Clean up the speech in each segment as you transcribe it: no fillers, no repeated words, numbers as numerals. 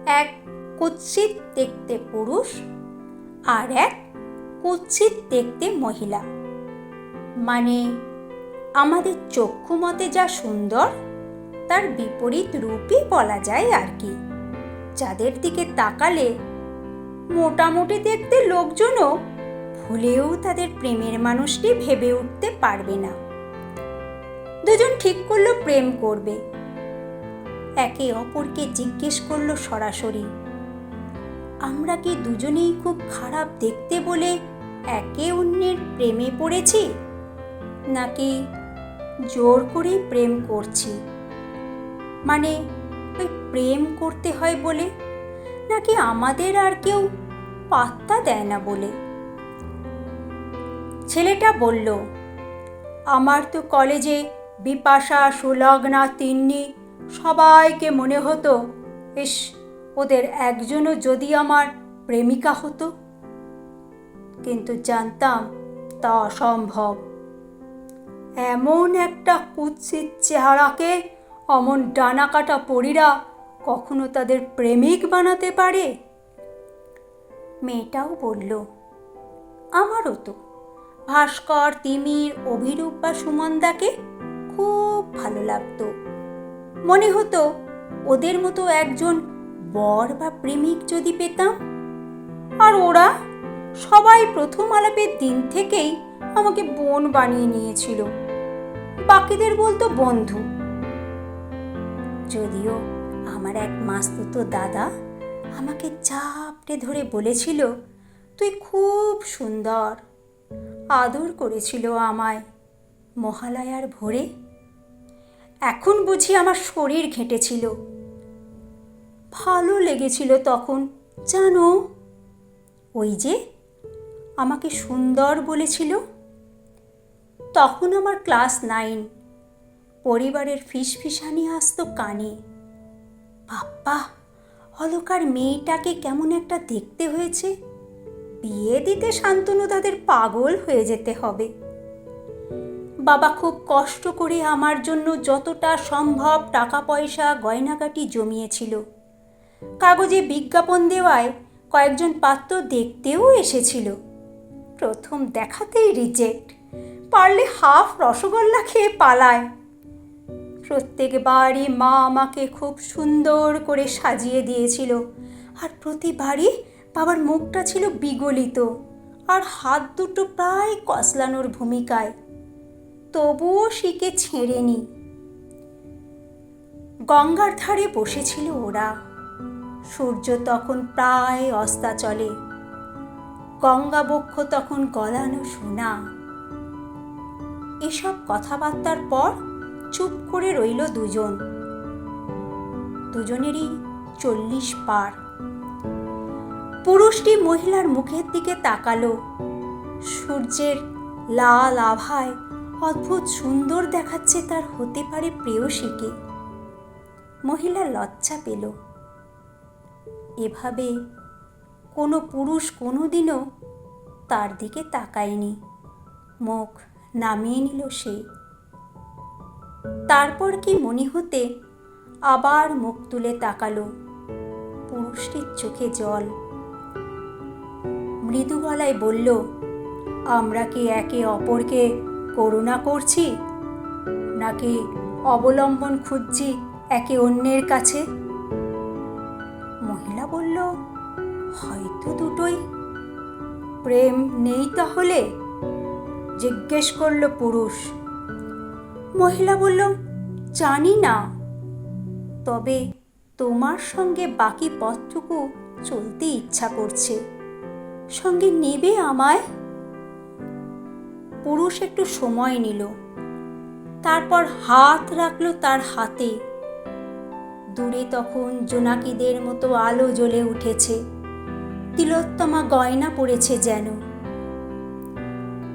এক কুৎসিত দেখতে পুরুষ আর এক কুৎসিত দেখতে মহিলা। মানে আমাদের চক্ষু মতে যা সুন্দর তার বিপরীত রূপই বলা যায় আর কি। যাদের দিকে তাকালে মোটামুটি দেখতে লোকজনও ভুলেও তাদের প্রেমের মানুষটি ভেবে উঠতে পারবে না। দুজন ঠিক করলো প্রেম করবে। একে অপরকে জিজ্ঞেস করলো সরাসরি, আমরা কি দুজনেই খুব খারাপ দেখতে বলে একে অন্যের প্রেমে পড়েছি, নাকি জোর করেই প্রেম করছি? মানে ওই প্রেম করতে হয় বলে, নাকি আমাদের আর কেউ পাত্তা দেয় না বলে? ছেলেটা বলল, আমার তো কলেজে বিপাশা, সুলগ্না, তিন্নি সবাইকে মনে হতো ইস, ওদের একজনও যদি আমার প্রেমিকা হতো। কিন্তু জানতাম তা অসম্ভব। এমন একটা কুৎসিত চেহারাকে অমন ডানাকাটা পরীরা কখনো তাদের প্রেমিক বানাতে পারে? মেয়েটাও বলল, আমারও তো ভাস্কর, তিমির, অভিরূপ বা সুমনদাকে খুব ভালো লাগতো। মনে হতো ওদের মতো একজন বর বা প্রেমিক যদি পেতাম। আর ওরা সবাই প্রথম আলাপের দিন থেকেই আমাকে বোন বানিয়ে নিয়েছিল, বাকিদের বলতো বন্ধু। যদিও আমার এক মাসতুতো দাদা আমাকে চাপড়ে ধরে বলেছিল, তুই খুব সুন্দর। আদর করেছিল আমায় মহালয়ার ভোরে। এখন বুঝি আমার শরীর ঘেঁটেছিল। ভালো লেগেছিল তখন, জানো। ওই যে আমাকে সুন্দর বলেছিল। তখন আমার ক্লাস 9। পরিবারের ফিসফিসানি আসতো কানে, বাপ্পা অলকার মেয়েটাকে কেমন একটা দেখতে হয়েছে, বিয়ে দিতে শান্তনু তাদের পাগল হয়ে যেতে হবে। বাবা খুব কষ্ট করে আমার জন্য যতটা সম্ভব টাকা পয়সা গয়নাগাটি জমিয়েছিল। কাগজে বিজ্ঞাপন দেওয়ায় কয়েকজন পাত্র দেখতেও এসেছিল। প্রথম দেখাতেই রিজেক্ট, পারলে হাফ রসগোল্লা খেয়ে পালায়। প্রত্যেকবারই মা আমাকে খুব সুন্দর করে সাজিয়ে দিয়েছিল, আর প্রতিবারই বাবার মুখটা ছিল বিগলিত আর হাত দুটো প্রায় কসলানোর ভূমিকায়। তবুও শিকে ছেড়েনি। গঙ্গার ধারে বসেছিল ওরা। সূর্য তখন প্রায় অস্তাচলে। গঙ্গা বক্ষ তখন গলানো সোনা। এসব কথাবার্তার পর চুপ করে রইল দুজন। দুজনেরই 40 পার। পুরুষটি মহিলার মুখের দিকে তাকালো। সূর্যের লাল আভায় অদ্ভুত সুন্দর দেখাচ্ছে তার হতে পারে প্রেয়সীকে। মহিলা লজ্জা পেল। এভাবে কোনো পুরুষ কোনোদিনও তার দিকে তাকায়নি। মুখ নামিয়ে নিল সে। তারপর কি মনে হতে আবার মুখ তুলে তাকালো। পুরুষটির চোখে জল। মৃদু গলায় বলল, আমরা কি একে অপরকে করুণা করছি, নাকি অবলম্বন খুঁজছি একে অন্যের কাছে? মহিলা বলল, হয়তো দুটোই। প্রেম নেই তাহলে? জিজ্ঞেস করল পুরুষ। মহিলা বলল, জানি না, তবে তোমার সঙ্গে বাকি পথটুকু চলতে ইচ্ছা করছে। সঙ্গে নেবে আমায়? পুরুষ একটু সময় নিল, তারপর হাত রাখলো তার হাতে। দূরে তখন জোনাকিদের মতো আলো জ্বলে উঠেছে। তিলোত্তমা গয়না পড়েছে যেন।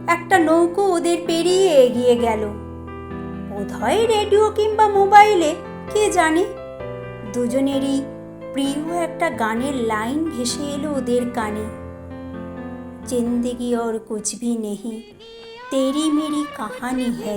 একটা নৌকো ওদের পেরিয়ে এগিয়ে গেল। বোধহয় রেডিও কিংবা মোবাইলে, কে জানে। দুজনেরই প্রিয় একটা গানের লাইন ভেসে এলো ওদের কানে। जिंदगी और कुछ भी नहीं, तेरी मेरी कहानी है।